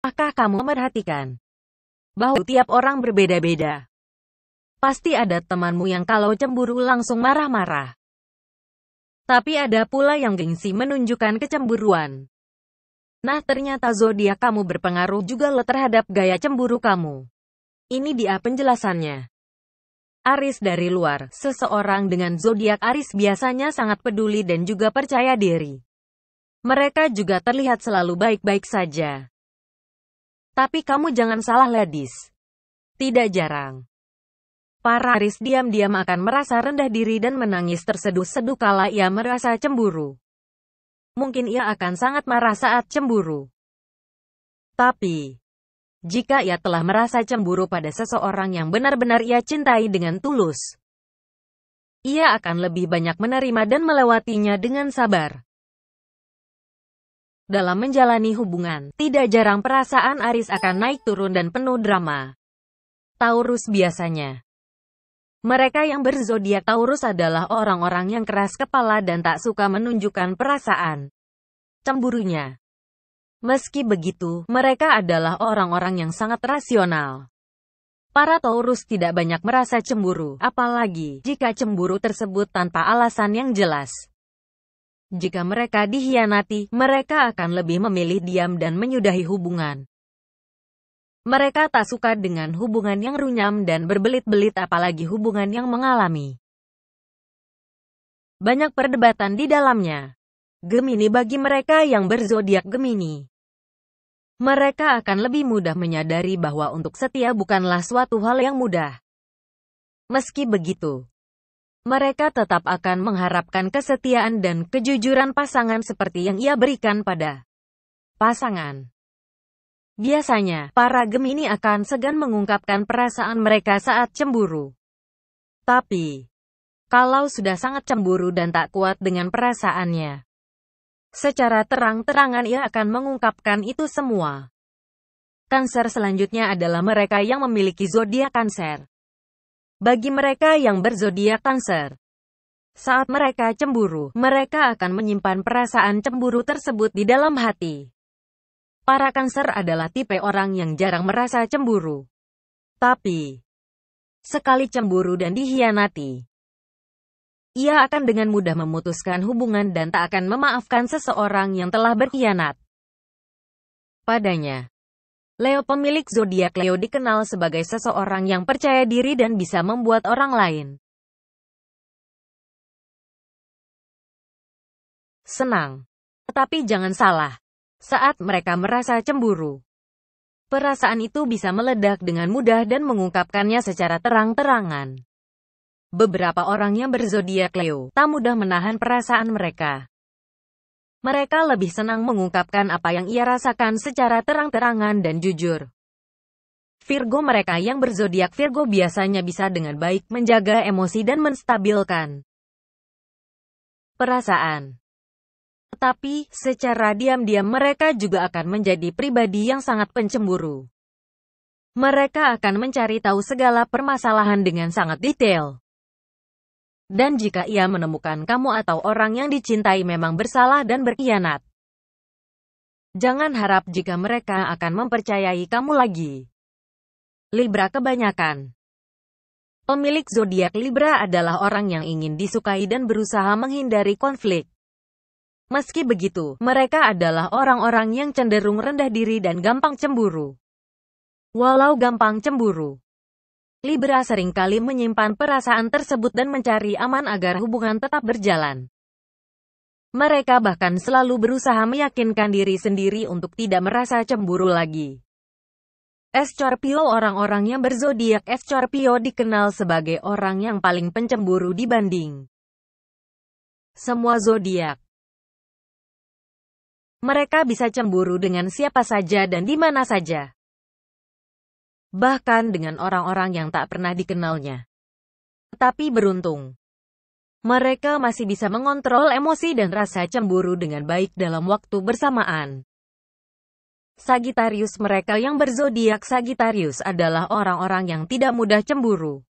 Apakah kamu memperhatikan bahwa tiap orang berbeda-beda? Pasti ada temanmu yang kalau cemburu langsung marah-marah. Tapi ada pula yang gengsi menunjukkan kecemburuan. Nah, ternyata zodiak kamu berpengaruh juga loh terhadap gaya cemburu kamu. Ini dia penjelasannya. Aries dari luar, seseorang dengan zodiak Aries biasanya sangat peduli dan juga percaya diri. Mereka juga terlihat selalu baik-baik saja. Tapi kamu jangan salah ladies. Tidak jarang para Aries diam-diam akan merasa rendah diri dan menangis terseduh-seduh kala ia merasa cemburu. Mungkin ia akan sangat marah saat cemburu. Tapi, jika ia telah merasa cemburu pada seseorang yang benar-benar ia cintai dengan tulus, ia akan lebih banyak menerima dan melewatinya dengan sabar. Dalam menjalani hubungan, tidak jarang perasaan Aries akan naik turun dan penuh drama. Taurus biasanya. Mereka yang berzodiak Taurus adalah orang-orang yang keras kepala dan tak suka menunjukkan perasaan cemburunya. Meski begitu, mereka adalah orang-orang yang sangat rasional. Para Taurus tidak banyak merasa cemburu, apalagi jika cemburu tersebut tanpa alasan yang jelas. Jika mereka dikhianati, mereka akan lebih memilih diam dan menyudahi hubungan. Mereka tak suka dengan hubungan yang runyam dan berbelit-belit, apalagi hubungan yang mengalami banyak perdebatan di dalamnya. Gemini bagi mereka yang berzodiak Gemini, mereka akan lebih mudah menyadari bahwa untuk setia bukanlah suatu hal yang mudah. Meski begitu, mereka tetap akan mengharapkan kesetiaan dan kejujuran pasangan seperti yang ia berikan pada pasangan. Biasanya, para Gemini akan segan mengungkapkan perasaan mereka saat cemburu. Tapi, kalau sudah sangat cemburu dan tak kuat dengan perasaannya, secara terang-terangan ia akan mengungkapkan itu semua. Cancer selanjutnya adalah mereka yang memiliki zodiak Cancer. Bagi mereka yang berzodiak Cancer, saat mereka cemburu, mereka akan menyimpan perasaan cemburu tersebut di dalam hati. Para Cancer adalah tipe orang yang jarang merasa cemburu. Tapi, sekali cemburu dan dikhianati, ia akan dengan mudah memutuskan hubungan dan tak akan memaafkan seseorang yang telah berkhianat padanya. Leo pemilik zodiak Leo dikenal sebagai seseorang yang percaya diri dan bisa membuat orang lain senang. Tetapi jangan salah. Saat mereka merasa cemburu, perasaan itu bisa meledak dengan mudah dan mengungkapkannya secara terang-terangan. Beberapa orang yang berzodiak Leo tak mudah menahan perasaan mereka. Mereka lebih senang mengungkapkan apa yang ia rasakan secara terang-terangan dan jujur. Virgo mereka yang berzodiak Virgo biasanya bisa dengan baik menjaga emosi dan menstabilkan perasaan. Tetapi, secara diam-diam mereka juga akan menjadi pribadi yang sangat pencemburu. Mereka akan mencari tahu segala permasalahan dengan sangat detail. Dan jika ia menemukan kamu atau orang yang dicintai memang bersalah dan berkhianat, jangan harap jika mereka akan mempercayai kamu lagi. Libra kebanyakan. Pemilik zodiak Libra adalah orang yang ingin disukai dan berusaha menghindari konflik. Meski begitu, mereka adalah orang-orang yang cenderung rendah diri dan gampang cemburu. Walau gampang cemburu, Libra seringkali menyimpan perasaan tersebut dan mencari aman agar hubungan tetap berjalan. Mereka bahkan selalu berusaha meyakinkan diri sendiri untuk tidak merasa cemburu lagi. Scorpio orang-orang yang berzodiak Scorpio dikenal sebagai orang yang paling pencemburu dibanding semua zodiak. Mereka bisa cemburu dengan siapa saja dan di mana saja. Bahkan dengan orang-orang yang tak pernah dikenalnya. Tetapi beruntung, mereka masih bisa mengontrol emosi dan rasa cemburu dengan baik dalam waktu bersamaan. Sagittarius mereka yang berzodiak Sagittarius adalah orang-orang yang tidak mudah cemburu.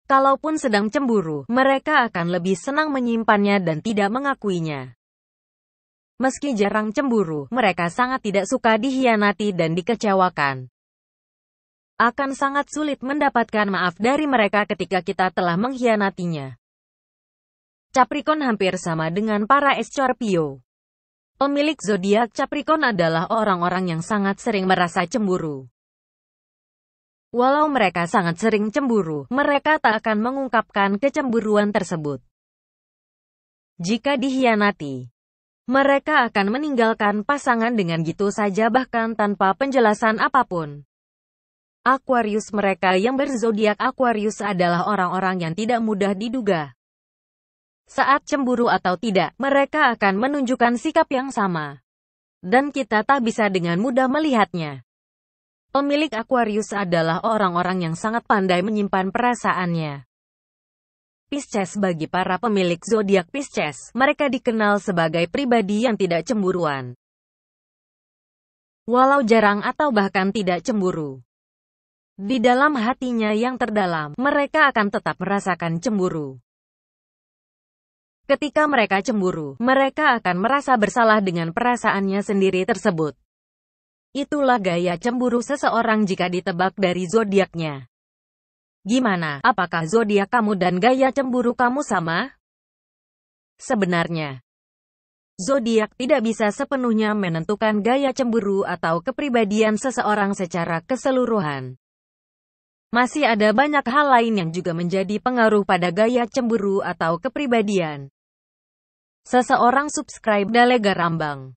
Kalaupun sedang cemburu, mereka akan lebih senang menyimpannya dan tidak mengakuinya. Meski jarang cemburu, mereka sangat tidak suka dikhianati dan dikecewakan. Akan sangat sulit mendapatkan maaf dari mereka ketika kita telah mengkhianatinya. Capricorn hampir sama dengan para Scorpio. Pemilik zodiak Capricorn adalah orang-orang yang sangat sering merasa cemburu. Walau mereka sangat sering cemburu, mereka tak akan mengungkapkan kecemburuan tersebut. Jika dikhianati, mereka akan meninggalkan pasangan dengan gitu saja bahkan tanpa penjelasan apapun. Aquarius, mereka yang berzodiak Aquarius adalah orang-orang yang tidak mudah diduga. Saat cemburu atau tidak, mereka akan menunjukkan sikap yang sama. Dan kita tak bisa dengan mudah melihatnya. Pemilik Aquarius adalah orang-orang yang sangat pandai menyimpan perasaannya. Pisces, bagi para pemilik zodiak Pisces, mereka dikenal sebagai pribadi yang tidak cemburuan. Walau jarang atau bahkan tidak cemburu, di dalam hatinya yang terdalam, mereka akan tetap merasakan cemburu. Ketika mereka cemburu, mereka akan merasa bersalah dengan perasaannya sendiri tersebut. Itulah gaya cemburu seseorang jika ditebak dari zodiaknya. Gimana? Apakah zodiak kamu dan gaya cemburu kamu sama? Sebenarnya, zodiak tidak bisa sepenuhnya menentukan gaya cemburu atau kepribadian seseorang secara keseluruhan. Masih ada banyak hal lain yang juga menjadi pengaruh pada gaya cemburu atau kepribadian seseorang. Subscribe Dalega Rambang.